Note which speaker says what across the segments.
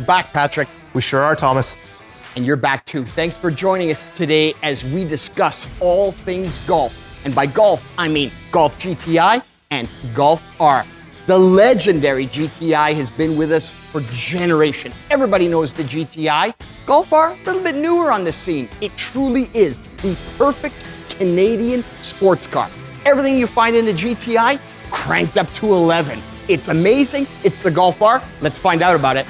Speaker 1: We're back, Patrick.
Speaker 2: We sure are, Thomas.
Speaker 1: And you're back too. Thanks for joining us today as we discuss all things golf. And by golf, I mean Golf GTI and Golf R. The legendary GTI has been with us for generations. Everybody knows the GTI. Golf R, a little bit newer on the scene. It truly is the perfect Canadian sports car. Everything you find in the GTI, cranked up to 11. It's amazing. It's the Golf R. Let's find out about it.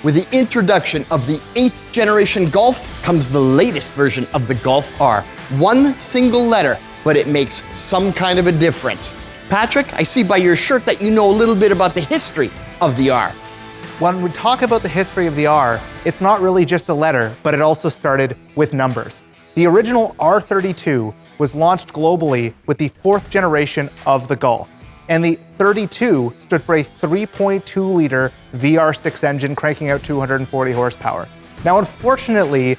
Speaker 1: With the introduction of the 8th generation Golf comes the latest version of the Golf R. One single letter, but it makes some kind of a difference. Patrick, I see by your shirt that you know a little bit about the history of the R.
Speaker 2: When we talk about the history of the R, it's not really just a letter, but it also started with numbers. The original R32 was launched globally with the 4th generation of the Golf. And the 32 stood for a 3.2-liter VR6 engine cranking out 240 horsepower. Now, unfortunately,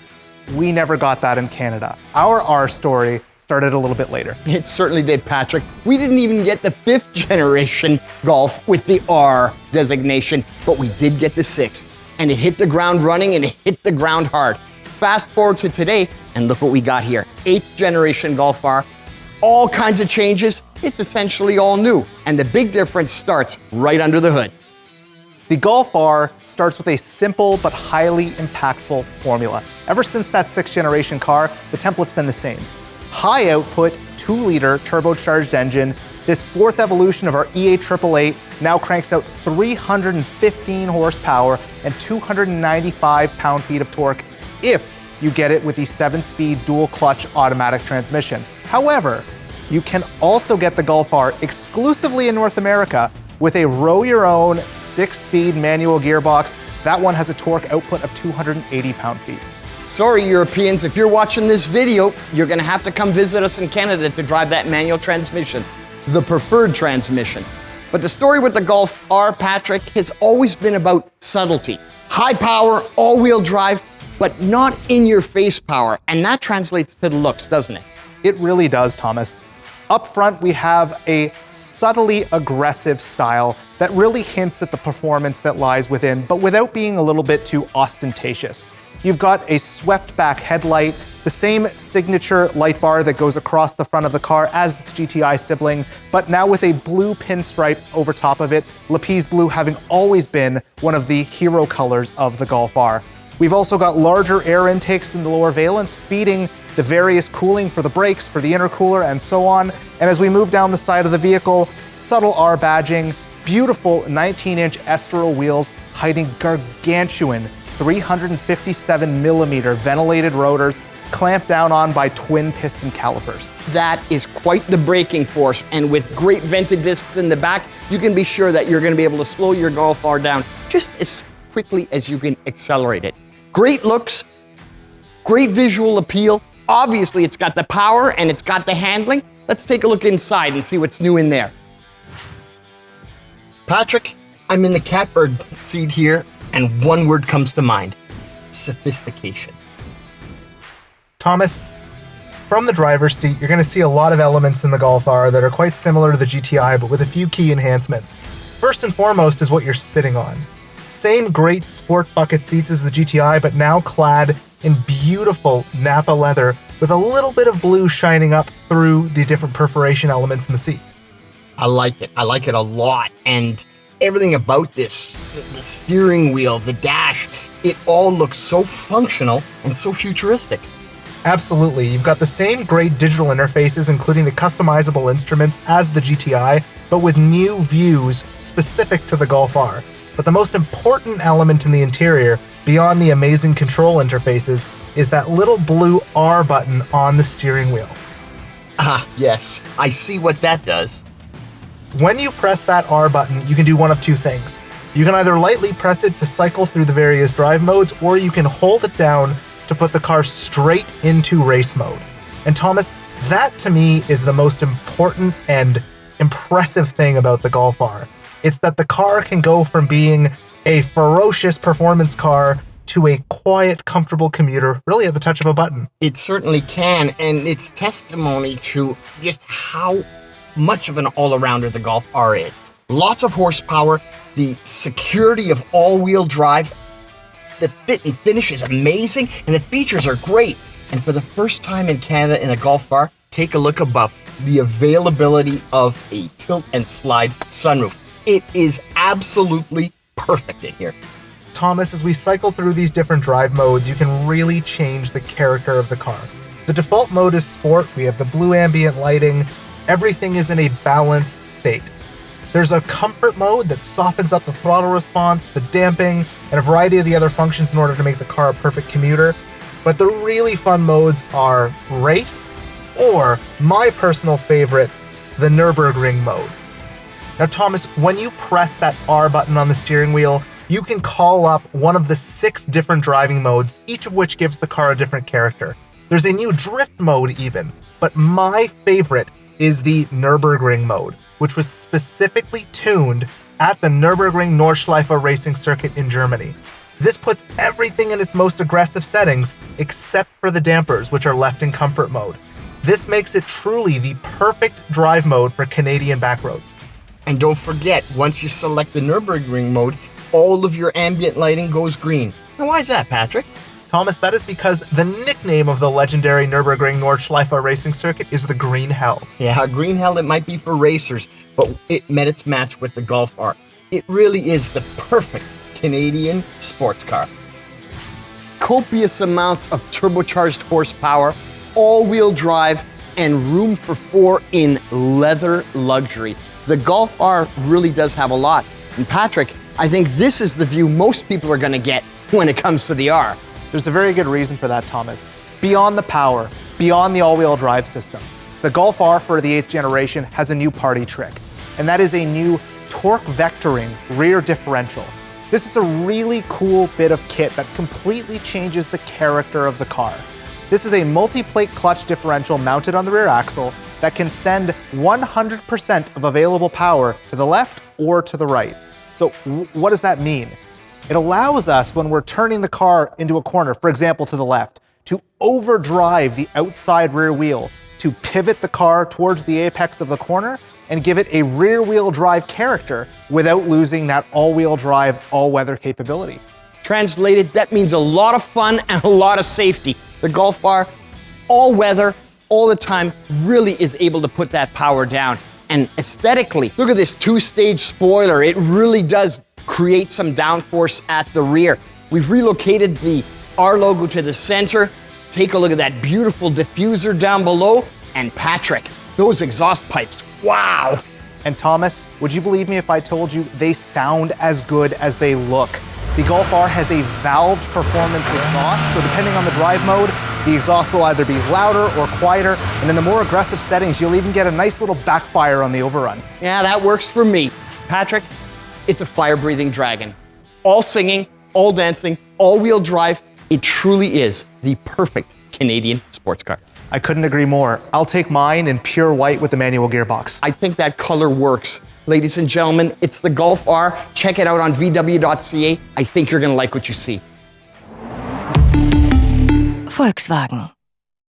Speaker 2: we never got that in Canada. Our R story started a little bit later.
Speaker 1: It certainly did, Patrick. We didn't even get the 5th generation Golf with the R designation, but we did get the 6th. And it hit the ground running and it hit the ground hard. Fast forward to today, and look what we got here. 8th generation Golf R. All kinds of changes. It's essentially all new. And the big difference starts right under the hood.
Speaker 2: The Golf R starts with a simple but highly impactful formula. Ever since that 6th generation car, the template's been the same. High output, 2-liter turbocharged engine. This 4th evolution of our E888 now cranks out 315 horsepower and 295 pound-feet of torque if you get it with the 7-speed dual-clutch automatic transmission. However, you can also get the Golf R exclusively in North America with a row-your-own 6-speed manual gearbox. That one has a torque output of 280 pound-feet.
Speaker 1: Sorry, Europeans, if you're watching this video, you're gonna have to come visit us in Canada to drive that manual transmission, the preferred transmission. But the story with the Golf R, Patrick, has always been about subtlety. High power, all-wheel drive, but not in-your-face power. And that translates to the looks, doesn't it?
Speaker 2: It really does, Thomas. Up front, we have a subtly aggressive style that really hints at the performance that lies within, but without being a little bit too ostentatious. You've got a swept-back headlight, the same signature light bar that goes across the front of the car as its GTI sibling, but now with a blue pinstripe over top of it, Lapis blue having always been one of the hero colors of the Golf R. We've also got larger air intakes than the lower valence, feeding the various cooling for the brakes, for the intercooler, and so on. And as we move down the side of the vehicle, subtle R badging, beautiful 19-inch Estoril wheels hiding gargantuan 357 millimeter ventilated rotors clamped down on by twin piston calipers.
Speaker 1: That is quite the braking force, and with great vented discs in the back, you can be sure that you're gonna be able to slow your Golf R down just as quickly as you can accelerate it. Great looks, great visual appeal. Obviously, it's got the power and it's got the handling. Let's take a look inside and see what's new in there. Patrick, I'm in the catbird seat here, and one word comes to mind: sophistication.
Speaker 3: Thomas, from the driver's seat, you're going to see a lot of elements in the Golf R that are quite similar to the GTI, but with a few key enhancements. First and foremost is what you're sitting on. Same great sport bucket seats as the GTI, but now clad in beautiful Napa leather with a little bit of blue shining up through the different perforation elements in the seat.
Speaker 1: I like it. I like it a lot. And everything about this, the steering wheel, the dash, it all looks so functional and so futuristic.
Speaker 3: Absolutely. You've got the same great digital interfaces, including the customizable instruments as the GTI, but with new views specific to the Golf R. But the most important element in the interior, beyond the amazing control interfaces, is that little blue R button on the steering wheel.
Speaker 1: Ah, yes. I see what that does.
Speaker 3: When you press that R button, you can do one of two things. You can either lightly press it to cycle through the various drive modes, or you can hold it down to put the car straight into race mode. And Thomas, that to me is the most important and impressive thing about the Golf R. It's that the car can go from being a ferocious performance car to a quiet, comfortable commuter, really at the touch of a button.
Speaker 1: It certainly can, and it's testimony to just how much of an all-arounder the Golf R is. Lots of horsepower, the security of all-wheel drive, the fit and finish is amazing, and the features are great. And for the first time in Canada in a Golf R, take a look above. The availability of a tilt and slide sunroof. It is absolutely perfect in here.
Speaker 3: Thomas, as we cycle through these different drive modes, you can really change the character of the car. The default mode is Sport. We have the blue ambient lighting. Everything is in a balanced state. There's a comfort mode that softens up the throttle response, the damping, and a variety of the other functions in order to make the car a perfect commuter. But the really fun modes are Race, or my personal favorite, the Nürburgring mode. Now, Thomas, when you press that R button on the steering wheel, you can call up one of the 6 different driving modes, each of which gives the car a different character. There's a new drift mode even, but my favorite is the Nürburgring mode, which was specifically tuned at the Nürburgring Nordschleife racing circuit in Germany. This puts everything in its most aggressive settings, except for the dampers, which are left in comfort mode. This makes it truly the perfect drive mode for Canadian backroads.
Speaker 1: And don't forget, once you select the Nürburgring mode, all of your ambient lighting goes green. Now, why is that, Patrick?
Speaker 3: Thomas, that is because the nickname of the legendary Nürburgring Nordschleife racing circuit is the Green Hell.
Speaker 1: Yeah, green hell it might be for racers, but it met its match with the Golf R. It really is the perfect Canadian sports car. Copious amounts of turbocharged horsepower, all-wheel drive, and room for 4 in leather luxury. The Golf R really does have a lot. And Patrick, I think this is the view most people are going to get when it comes to the R.
Speaker 2: There's a very good reason for that, Thomas. Beyond the power, beyond the all-wheel drive system, the Golf R for the 8th generation has a new party trick, and that is a new torque vectoring rear differential. This is a really cool bit of kit that completely changes the character of the car. This is a multi-plate clutch differential mounted on the rear axle that can send 100% of available power to the left or to the right. So what does that mean? It allows us, when we're turning the car into a corner, for example, to the left, to overdrive the outside rear wheel, to pivot the car towards the apex of the corner and give it a rear wheel drive character without losing that all-wheel drive, all-weather capability.
Speaker 1: Translated, that means a lot of fun and a lot of safety. The Golf R, all weather, all the time, really is able to put that power down. And aesthetically, look at this 2-stage spoiler. It really does create some downforce at the rear. We've relocated the R logo to the center. Take a look at that beautiful diffuser down below. And Patrick, those exhaust pipes, wow.
Speaker 2: And Thomas, would you believe me if I told you they sound as good as they look? The Golf R has a valved performance exhaust, so depending on the drive mode, the exhaust will either be louder or quieter, and in the more aggressive settings, you'll even get a nice little backfire on the overrun.
Speaker 1: Yeah, that works for me. Patrick, it's a fire-breathing dragon. All singing, all dancing, all-wheel drive. It truly is the perfect Canadian sports car.
Speaker 2: I couldn't agree more. I'll take mine in pure white with the manual gearbox.
Speaker 1: I think that color works. Ladies and gentlemen, it's the Golf R. Check it out on vw.ca. I think you're going to like what you see.
Speaker 4: Volkswagen.